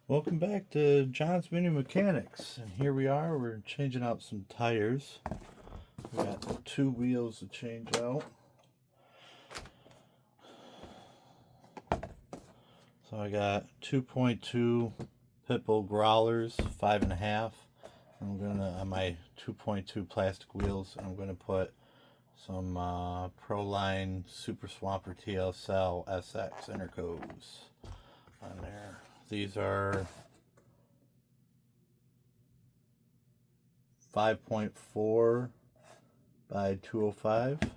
Welcome back to John's Mini Mechanics, and here we are. We're changing out some tires. We got the two wheels to change out. So I got 2.2 Pitbull growlers, 5.5. I'm gonna on my 2.2 plastic wheels. I'm gonna put some Proline Super Swamper TL Cell SX intercodes on there. These are 5.4 by 205. So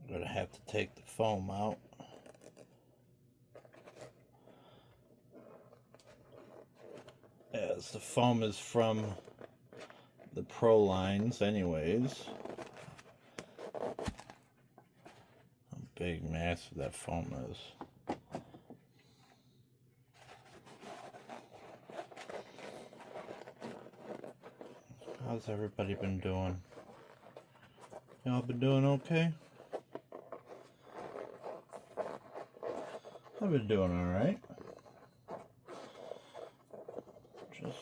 I'm gonna have to take the foam out. As the foam is from the Pro lines anyways. How big massive that foam is. How's everybody been doing? Y'all been doing okay? I've been doing alright. Just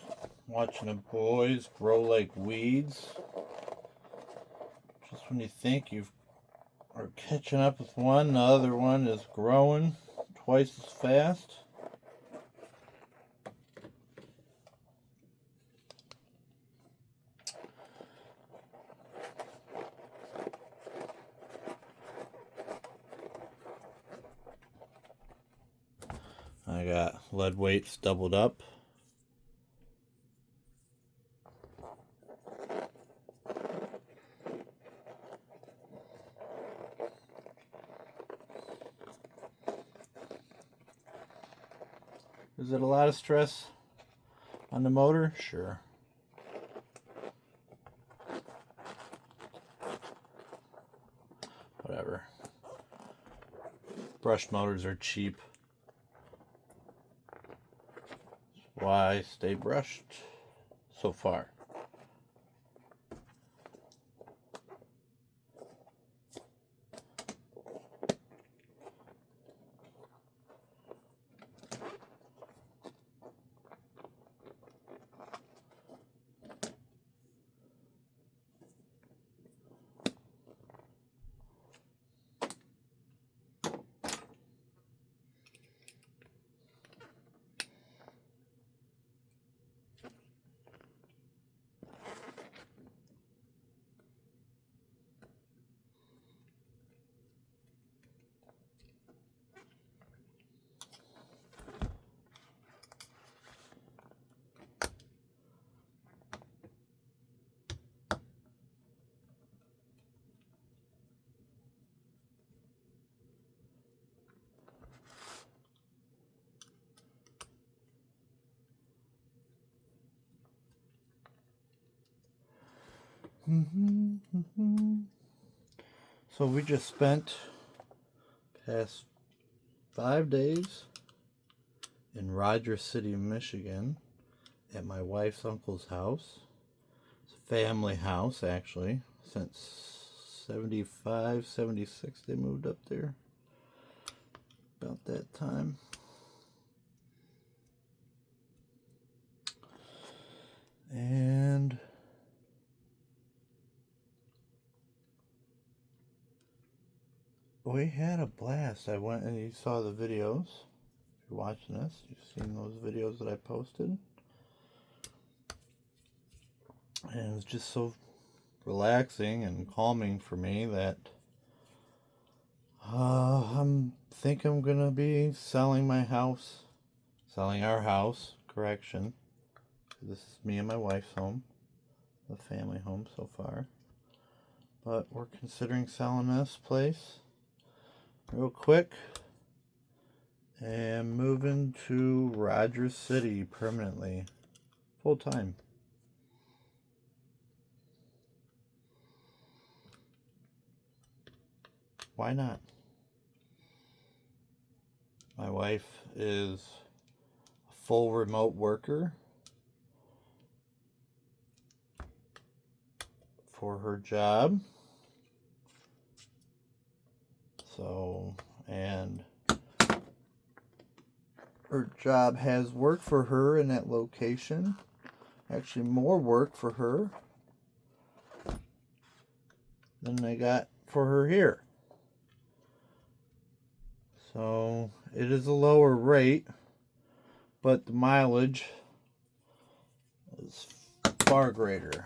watching the boys grow like weeds. Just when you think you are catching up with one, the other one is growing twice as fast. I got lead weights doubled up. Is it a lot of stress on the motor? Sure. Whatever. Brushed motors are cheap. That's why I stay brushed so far. So we just spent past 5 days in Rogers City, Michigan at my wife's uncle's house. It's a family house, actually. Since 75, 76 they moved up there. About that time. And we had a blast. I went and you saw the videos. If you're watching this, you've seen those videos that I posted. And it was just so relaxing and calming for me that I think I'm gonna be selling my house, selling our house, correction. This is me and my wife's home, the family home so far. but we're considering selling this place real quick and moving to Rogers City permanently, full time. Why not? My wife is a full remote worker for her job. So, and her job has work for her in that location. Actually, more work for her than they got for her here. So, it is a lower rate, but the mileage is far greater.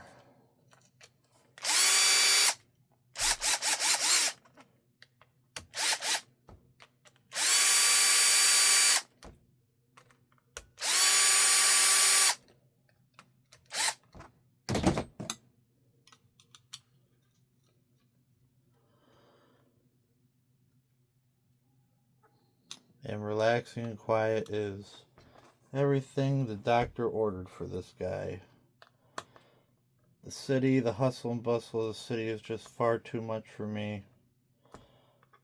And relaxing and quiet is everything the doctor ordered for this guy. The city, the hustle and bustle of the city is just far too much for me.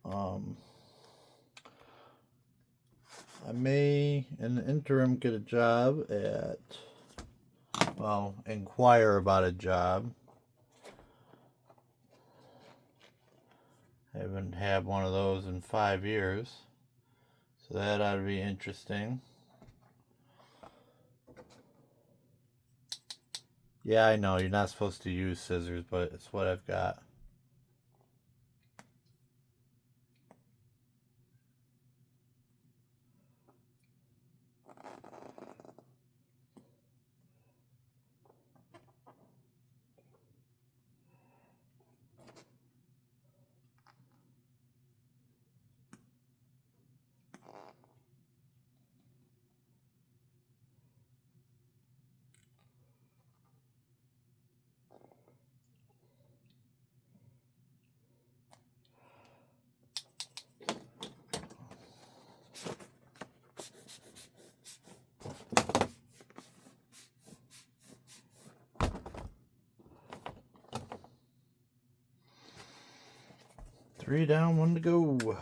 I may, in the interim, get a job at, well, inquire about a job. I haven't had one of those in 5 years. So that ought to be interesting. Yeah, I know, you're not supposed to use scissors, but it's what I've got. Three down, one to go.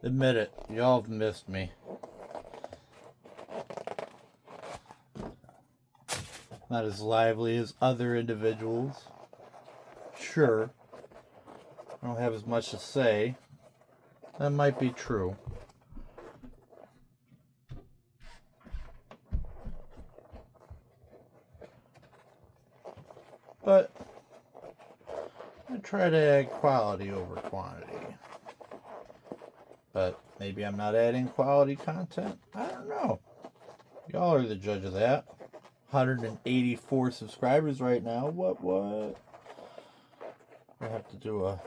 Admit it, y'all have missed me. Not as lively as other individuals. Sure, I don't have as much to say. That might be true. But I try to add quality over quantity. But maybe I'm not adding quality content. I don't know. Y'all are the judge of that. 184 subscribers right now. What? I have to do a...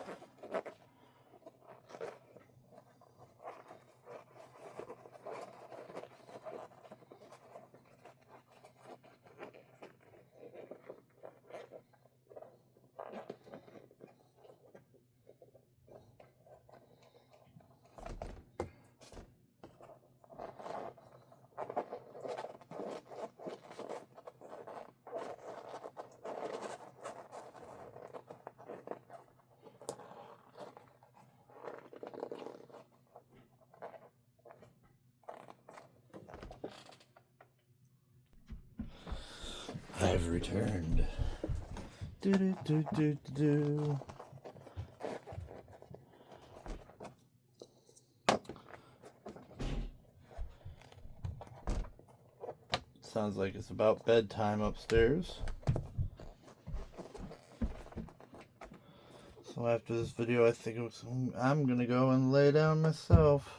I've returned. Do do do do do. Sounds like it's about bedtime upstairs. So after this video, I think I'm gonna go and lay down myself.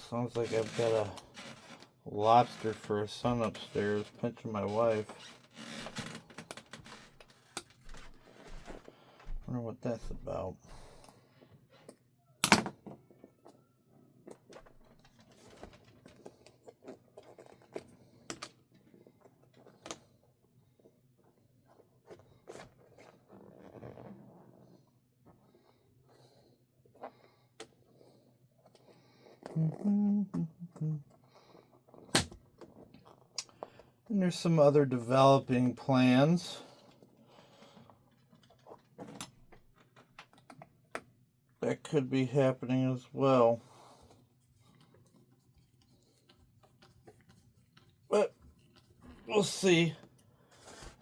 Sounds like I've got a lobster for a son upstairs pinching my wife. Wonder what that's about. And there's some other developing plans. That could be happening as well. But we'll see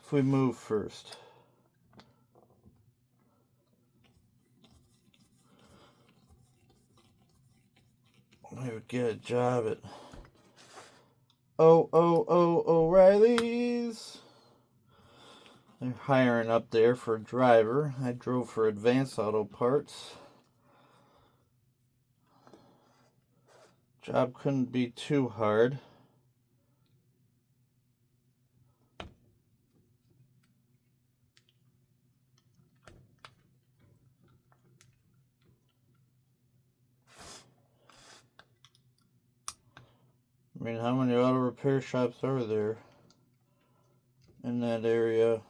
if we move first. I would get a job at O'Reilly's. They're hiring up there for a driver. I drove for Advanced Auto Parts. Job couldn't be too hard. I mean, how many auto repair shops are there in that area?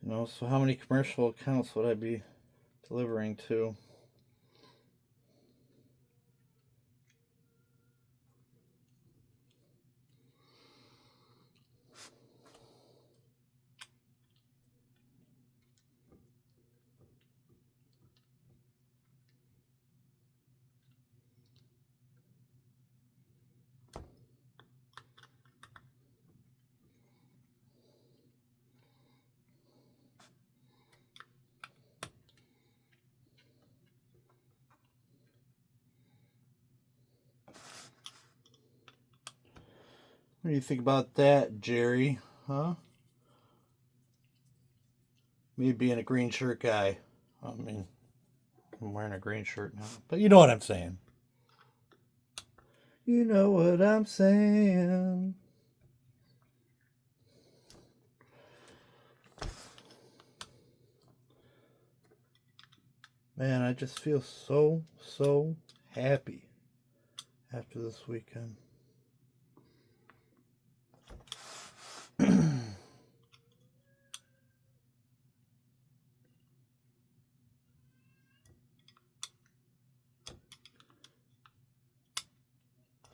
You know, so how many commercial accounts would I be delivering to? What do you think about that, Jerry? Huh? Me being a green shirt guy. I mean, I'm wearing a green shirt now. But you know what I'm saying. You know what I'm saying. Man, I just feel so happy after this weekend.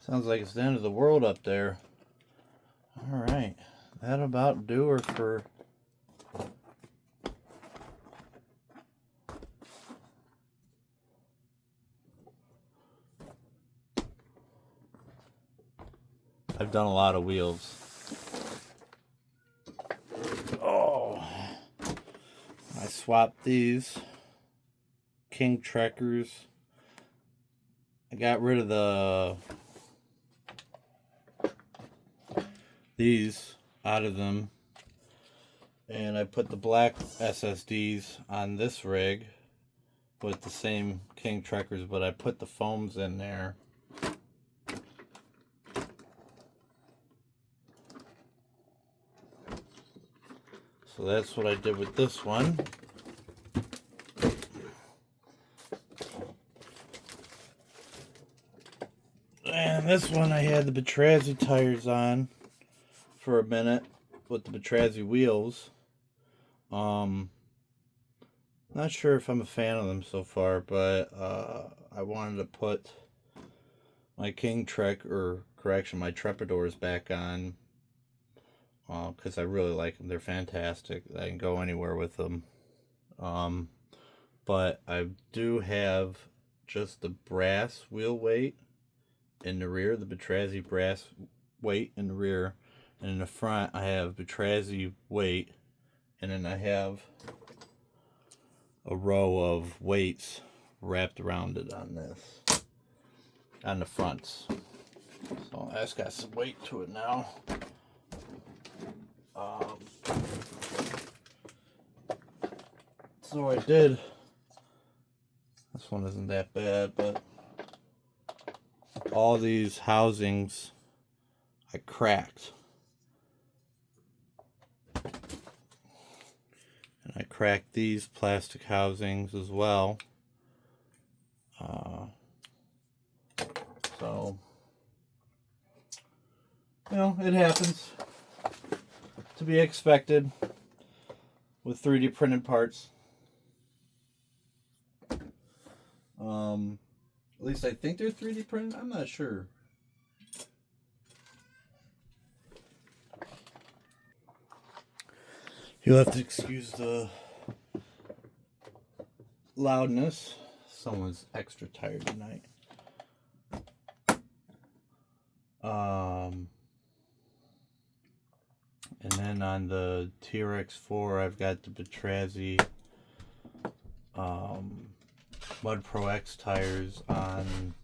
Sounds like it's the end of the world up there. Alright, that about do her for I've done a lot of wheels. Oh, I swapped these King Trekkers. I got rid of these out of them, and I put the black SSDs on this rig with the same King Trekkers, but I put the foams in there. So that's what I did with this one. And this one I had the Batrazzi tires on for a minute with the Batrazzi wheels. Not sure if I'm a fan of them so far, but I wanted to put my King Trek, or correction, my Trepidors back on, because I really like them. They're fantastic. I can go anywhere with them. But I do have just the brass wheel weight in the rear, the Batrazzi brass weight in the rear, and in the front I have Batrazzi weight, and then I have a row of weights wrapped around it on this, on the fronts. So that's got some weight to it now. So I did, this one isn't that bad, but all these housings I cracked. And I cracked these plastic housings as well. So, you know, it happens. To be expected with 3D printed parts. At least I think they're 3D printed. I'm not sure. You'll have to excuse the loudness. Someone's extra tired tonight. And then on the TRX4, I've got the Batrazzi Mud Pro X tires on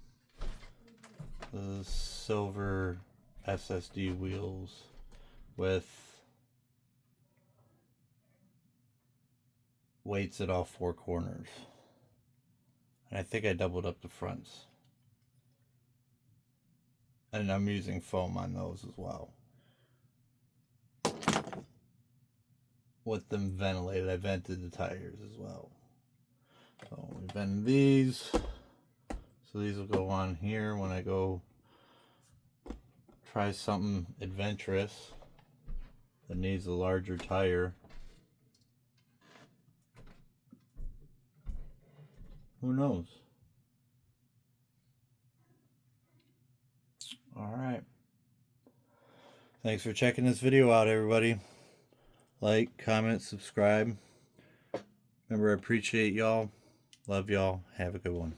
the silver SSD wheels with weights at all four corners. And I think I doubled up the fronts. And I'm using foam on those as well. With them ventilated, I vented the tires as well. So we vented these. So these will go on here when I go try something adventurous that needs a larger tire. Who knows? Alright. Thanks for checking this video out, everybody. Like, comment, subscribe. Remember, I appreciate y'all. Love y'all. Have a good one.